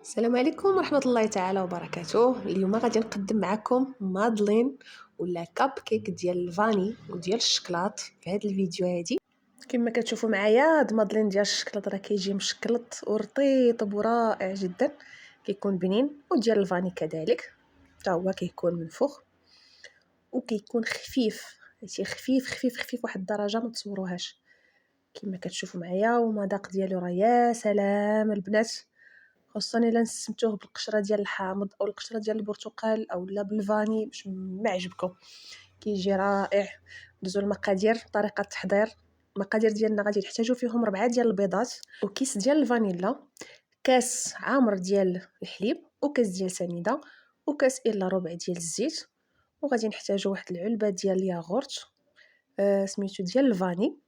السلام عليكم ورحمة الله تعالى وبركاته. اليوم غادي نقدم معكم مادلين ولا كاب كيك ديال الفاني وديال الشكلاط في هذا الفيديو. هادي كما كتشوفوا معايا هاد مادلين ديال الشكلاط راه كيجي مشكلط ورطيب ورائع جدا، كيكون بنين. وديال الفاني كذلك حتى هو كيكون منفوخ وكيكون خفيف، هادشي خفيف خفيف خفيف واحد الدرجه ما تصوروهاش. كما كتشوفوا معايا والمذاق ديالو راه يا سلام البنات، خصوصا الا نسمتوه بالقشره ديال الحامض او القشره ديال البرتقال او لا بالفاني باش ما عجبكم، كيجي رائع. ندوزو المقادير، طريقه التحضير. المقادير ديالنا غادي نحتاجو فيهم 4 ديال البيضات وكيس ديال الفانيلا، كاس عامر ديال الحليب وكاس ديال سنيده وكاس الا ربع ديال الزيت. وغادي نحتاجو واحد العلبه ديال الياغورت سميتو ديال الفاني.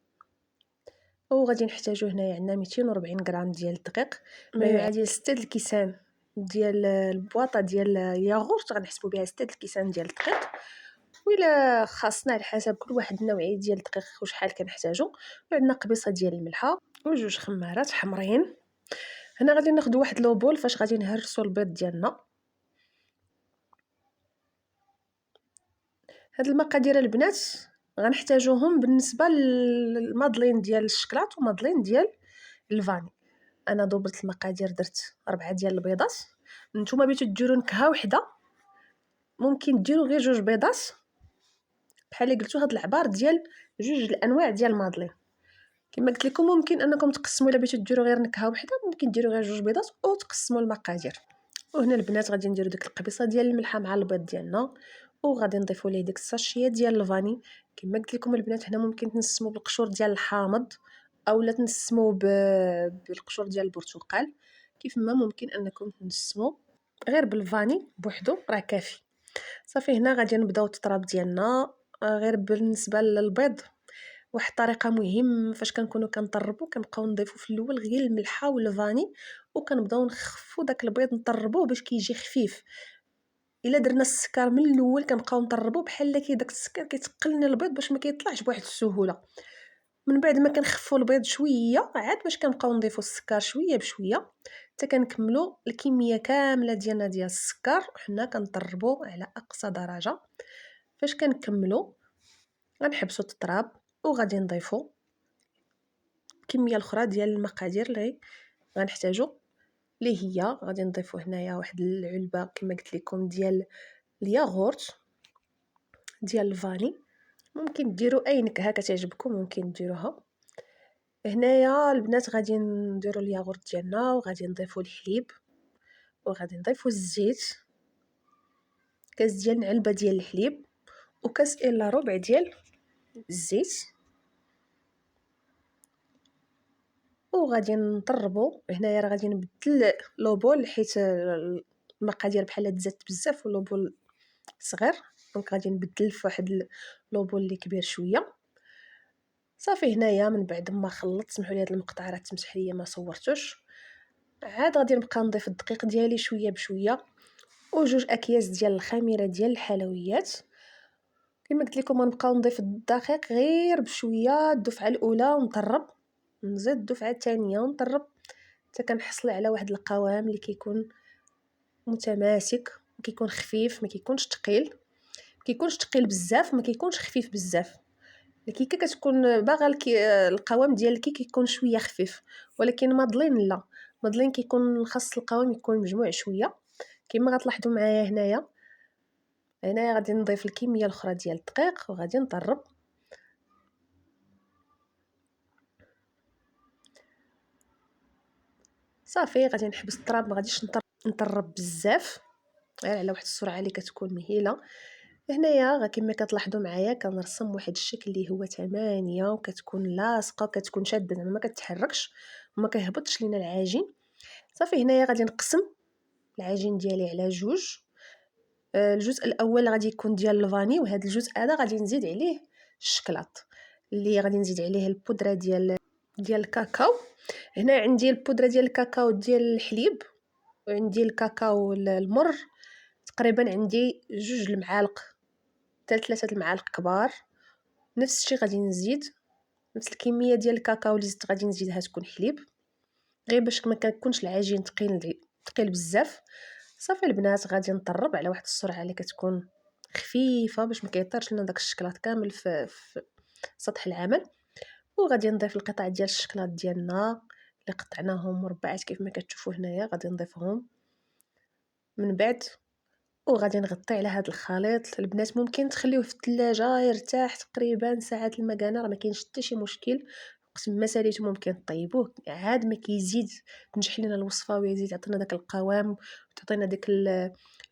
وغادي نحتاجو هنايا عندنا 240 غرام ديال الدقيق، ما يعادل 6 الكيسان ديال البواطه ديال الياغورت، غنحسبوا بها 6 الكيسان ديال الدقيق. وإلا خاصنا على حسب كل واحد النوعيه ديال الدقيق وشحال كنحتاجو. وعندنا قبيصه ديال الملحه وجوج خمارات حمرين. هنا غادي ناخذ واحد لوبول فاش غادي نهرسوا البيض ديالنا. هاد المقادير البنات غنحتاجوهم بالنسبه للمادلين ديال الشكلاط ومادلين ديال الفاني. انا ضبطت المقادير، درت 4 ديال البيضات. نتوما بغيتو ديروا نكهه وحده ممكن ديروا غير 2 بيضات، بحال اللي قلتو هاد العبار ديال 2 الانواع ديال المادلين. كما قلت لكم ممكن انكم تقسموا، الا بغيتو ديروا غير نكهه وحده ممكن ديروا غير 2 بيضات او تقسموا المقادير. وهنا البنات غادي نديروا ديك القبيصه ديال الملحه مع البيض ديالنا، وغادي نضيفوا ليه ديك الساشيه ديال الفاني. كما قلت لكم البنات هنا ممكن تنسموا بالقشور ديال الحامض او لا تنسموا بالقشور ديال البرتقال، كيف ما ممكن انكم تنسموا غير بالفاني بوحدو راه كافي. صافي هنا غادي نبداو التطراب ديالنا. غير بالنسبه للبيض، واحد الطريقه مهم فاش كنكونوا كنطربوا كنبقاو نضيفوا في الاول غير الملحه والفاني وكنبداو نخفوا داك البيض نطربوه باش كيجي خفيف. الا درنا السكر من الاول كنبقاو نطربوا بحال كي داك السكر كيتقل لنا البيض باش ما كيطلعش بواحد السهوله. من بعد ما كنخفوا البيض شويه عاد باش كنبقاو نضيفوا السكر شويه بشويه حتى كنكملوا الكميه كامله ديالنا ديال السكر وحنا كنطربوا على اقصى درجه. فاش كنكملوا غنحبسوا التطراب وغادي نضيفوا الكميه الاخرى ديال المقادير اللي غنحتاجو، اللي هي غادي نضيفوا هنايا واحد العلبه كما قلت لكم ديال الياغورت ديال الفاني. ممكن ديروا اي نكهه كتعجبكم ممكن ديروها. هنايا البنات غادي نديروا الياغورت ديالنا وغادي نضيفوا الحليب وغادي نضيفوا الزيت، كاس ديال علبه ديال الحليب وكاس الا ربع ديال الزيت. وغادي نطربوا هنايا راه غادي نبدل لوبول حيت المقادير بحال تزادت بزاف ولوبول صغير، دونك غادي نبدل في واحد لوبول اللي كبير شويه. صافي هنايا من بعد ما خلطت، سمحوا لي هاد المقطع راه تمسح ليا ما صورتوش. عاد غادي نبقى نضيف الدقيق ديالي شويه بشويه وجوج اكياس ديال الخميره ديال الحلويات. كما قلت لكم غنبقاو نضيف الدقيق غير بشويه الدفعه الاولى ونطرب، نزيد الدفعه الثانيه ونطرب حتى كنحصل على واحد القوام اللي كيكون متماسك وكيكون خفيف، ما كيكونش ثقيل، ما كيكونش ثقيل بزاف ما كيكونش خفيف بزاف. الكيكه كتكون باغا القوام ديال الكيك كيكون شويه خفيف، ولكن مادلين لا، مادلين كيكون خاص القوام يكون مجموع شويه. كما غتلاحظوا معايا هنايا غادي نضيف الكميه الاخرى ديال الدقيق وغادي نطرب. صافي غادي نحبس الطراب، ما غاديش نطرب بزاف، غير على واحد السرعه اللي كتكون مهيله. هنايا كما كتلاحظوا معايا كنرسم واحد الشكل اللي هو 8 وكتكون لاصقه وكتكون شاده زعما ما كتحركش وما كيهبطش لينا العجين. صافي هنايا غادي نقسم العجين ديالي على جوج. الجزء الاول غادي يكون ديال الفاني وهذا الجزء هذا غادي نزيد عليه الشكلاط اللي غادي نزيد عليه البودره ديال الكاكاو. هنا عندي البودره ديال الكاكاو ديال الحليب وعندي الكاكاو المر، تقريبا عندي 2 المعالق حتى 3 المعالق كبار. نفس الشيء غادي نزيد نفس الكميه ديال الكاكاو اللي زدت غادي نزيدها تكون حليب، غير باش ما كنكونش العجين ثقيل ثقيل بزاف. صافي البنات غادي نطرب على واحد السرعه اللي كتكون خفيفه باش ما كيطيرش لنا داك الشكلاط كامل في سطح العمل. وغادي نضيف القطع ديال الشكلاط ديالنا اللي قطعناهم مربعات كيف ما كتشوفوا هنايا، غادي نضيفهم من بعد. وغادي نغطي على هذا الخليط. البنات ممكن تخليوه في الثلاجه يرتاح تقريبا ساعات المكانه، راه ما كاينش حتى شي مشكل. وقت ما ساليتو ممكن طيبوه عاد ما كيزيد تنجح لنا الوصفه ويزيد يعطينا داك القوام وتعطينا داك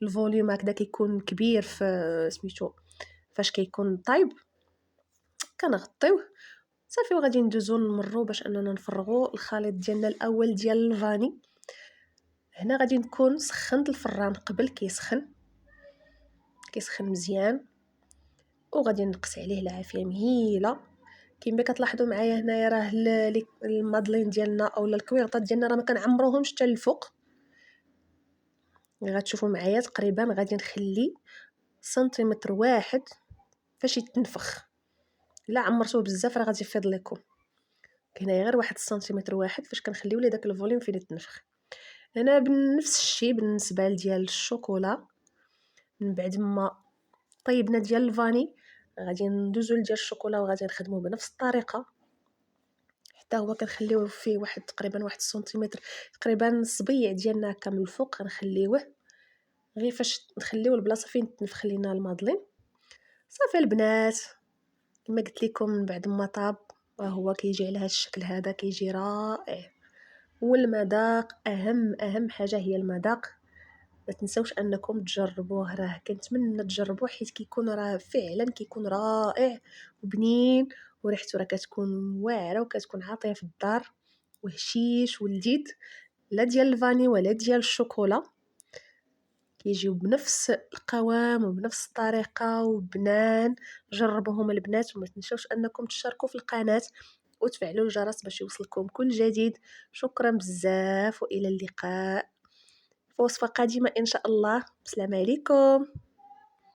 الفوليوم هكذا كيكون كبير في سميتو فاش كيكون طايب. كنغطيوه صافي وغادي ندوزو نمرو باش اننا نفرغوا الخليط ديالنا الاول ديال الفاني. هنا غادي نكون سخنت الفران قبل كيسخن مزيان، وغادي نقص عليه العافيه مهيله. كما كتلاحظوا معايا هنايا راه المادلين ديالنا اولا الكويرطات ديالنا راه ما كنعمروهمش حتى الفوق. غتشوفوا معايا تقريبا غادي نخلي سنتيمتر واحد فاش يتنفخ. لا عمرتوه بزاف راه غادي يفيض لكم. هنايا غير واحد السنتيمتر واحد فاش كنخليو ليه داك الفوليوم فين يتنفخ. هنا بنفس الشيء بالنسبه ديال الشوكولا. من بعد ما طيبنا ديال الفاني غادي ندوزو لديال الشوكولا وغادي نخدموه بنفس الطريقه. حتى هو كنخليوه فيه واحد تقريبا واحد سنتيمتر تقريبا الصبيع ديالنا هكا من الفوق غنخليوه غير فاش نخليو البلاصه فين تنفخ لينا المادلين. صافي البنات كما قلت لكم من بعد ما طاب راه هو كيجي على هذا الشكل هذا كيجي رائع. والمذاق اهم حاجه هي المذاق. ما تنسوش انكم تجربوه، راه كنتمنى تجربوه حيت كيكون راه فعلا كيكون رائع وبنين وريحته راه كتكون واعره وكتكون عاطيه في الدار وهشيش ولذيذ. لا ديال الفاني ولا ديال الشوكولا كيجيو بنفس القوام وبنفس الطريقه وبنان. جربوهم البنات وما تنسوش انكم تشتركوا في القناه وتفعلوا الجرس باش يوصلكم كل جديد. شكرا بزاف والى اللقاء في وصفه قادمه ان شاء الله. السلام عليكم.